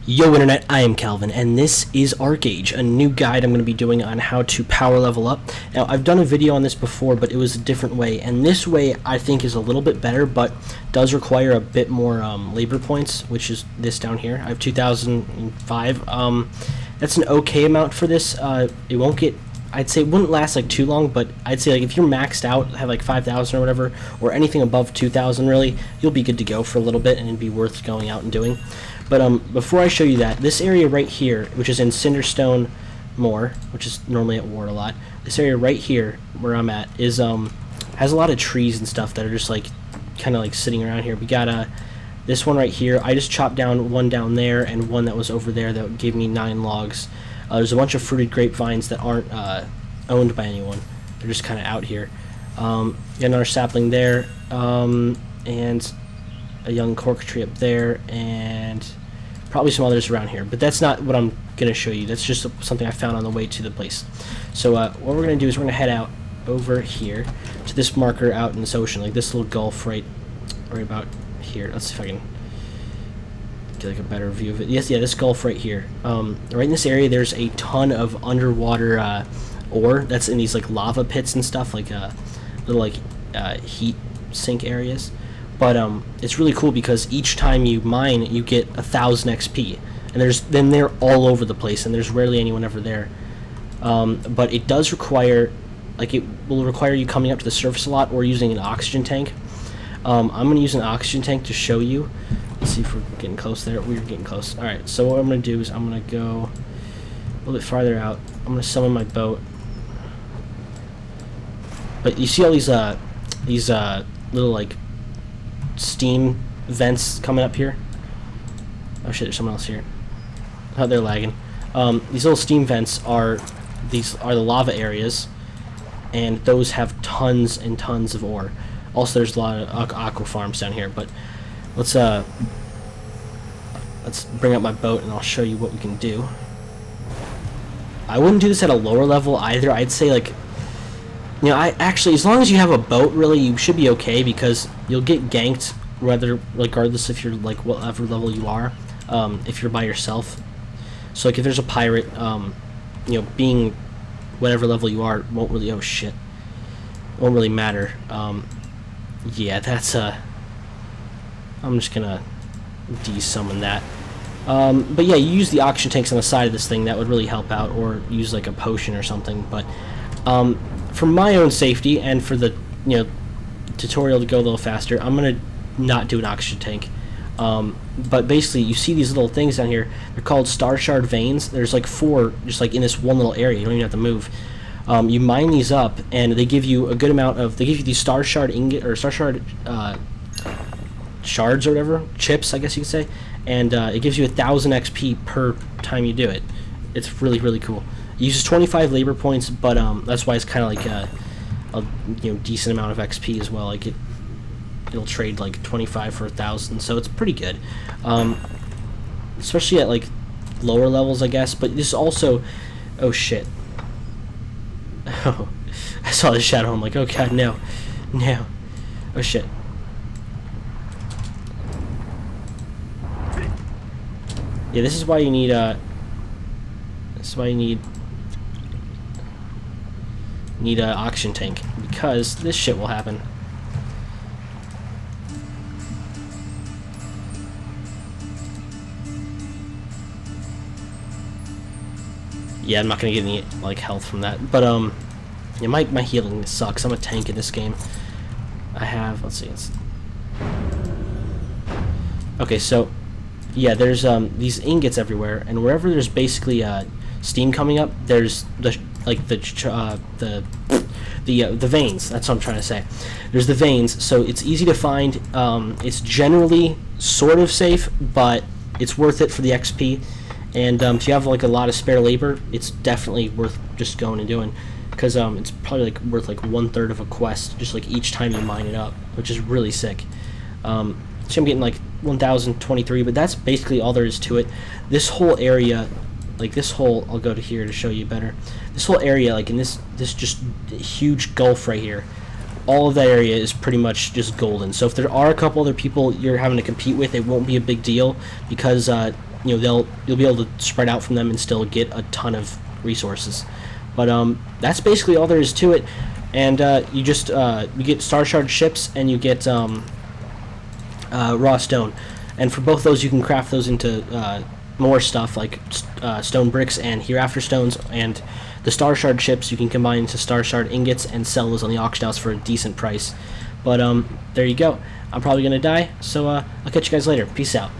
Yo Internet, I am Calvin, and this is ArcheAge, a new guide I'm going to be doing on how to power level up. Now, I've done a video on this before, but it was a different way, and this way I think is a little bit better, but does require a bit more labor points, which is this down here. I have 2005. That's an okay amount for this. It won't get, I'd say it wouldn't last like too long, but I'd say like if you're maxed out, have like 5,000 or whatever, or anything above 2,000 really, you'll be good to go for a little bit, and it'd be worth going out and doing. But before I show you that, this area right here, which is in Cinderstone Moor, which is normally at war a lot, this area right here where I'm at is has a lot of trees and stuff that are just like kind of like sitting around here. We got this one right here. I just chopped down one down there and one that was over there that gave me 9 logs. There's a bunch of fruited grapevines that aren't owned by anyone. They're just kind of out here. Got another sapling there, and a young cork tree up there, and probably some others around here, but that's not what I'm going to show you. That's just something I found on the way to the place. So what we're going to do is we're going to head out over here to this marker out in this ocean, like this little gulf right about here. Let's see if I can get like a better view of it. Yes, yeah, this gulf right here. Right in this area there's a ton of underwater ore that's in these like lava pits and stuff, like little like heat sink areas. But it's really cool because each time you mine, you get 1,000 XP, and they're all over the place, and there's rarely anyone ever there. But it does require, like, it will require you coming up to the surface a lot or using an oxygen tank. I'm going to use an oxygen tank to show you. Let's see if we're getting close there. We're getting close. All right. So what I'm going to do is I'm going to go a little bit farther out. I'm going to summon my boat. But you see all these little like steam vents coming up here. Oh shit, there's someone else here. Oh, they're lagging. These little steam vents are the lava areas, and those have tons and tons of ore. Also, there's a lot of aqua farms down here. But let's bring up my boat and I'll show you what we can do. I wouldn't do this at a lower level either. I'd say like, you know, actually, as long as you have a boat, really, you should be okay, because you'll get ganked regardless if you're like whatever level you are, if you're by yourself. So like if there's a pirate, you know, being whatever level you are won't really, oh shit, won't really matter. Yeah, that's I'm just gonna de-summon that. But yeah, you use the oxygen tanks on the side of this thing. That would really help out, or use like a potion or something. But for my own safety and for the tutorial to go a little faster, I'm gonna not do an oxygen tank. But basically, you see these little things down here. They're called starshard veins. There's like 4 just like in this one little area. You don't even have to move. You mine these up, and they give you a good amount of. They give you these starshard ingot or starshard shards or whatever, chips, I guess you could say, and it gives you 1,000 XP per time you do it. It's really, really cool. It uses 25 labor points, but that's why it's kind of like a decent amount of XP as well. Like it'll trade like 25 for 1,000, so it's pretty good, especially at like lower levels, I guess. But this also, oh shit, oh, I saw the shadow. I'm like, oh god, no, oh shit. Yeah, this is why you need need an oxygen tank, because this shit will happen. Yeah, I'm not gonna get any like health from that, but yeah, my healing sucks. I'm a tank in this game. I have, let's see, okay, so yeah, there's these ingots everywhere, and wherever there's basically steam coming up, there's the veins. That's what I'm trying to say. There's the veins, so it's easy to find. It's generally sort of safe, but it's worth it for the XP. And if you have like a lot of spare labor, it's definitely worth just going and doing, because it's probably like worth like 1/3 of a quest just like each time you mine it up, which is really sick. So I'm getting like 1,023, but that's basically all there is to it. This whole area, like this whole, I'll go to here to show you better. This whole area, like in this just huge gulf right here, all of that area is pretty much just golden. So if there are a couple other people you're having to compete with, it won't be a big deal, because you'll be able to spread out from them and still get a ton of resources. But that's basically all there is to it. And you get starshard ships, and you get raw stone. And for both those, you can craft those into more stuff like stone bricks and hereafter stones. And the starshard ships you can combine into starshard ingots and sell those on the auction house for a decent price. But there you go. I'm probably gonna die, so I'll catch you guys later. Peace out.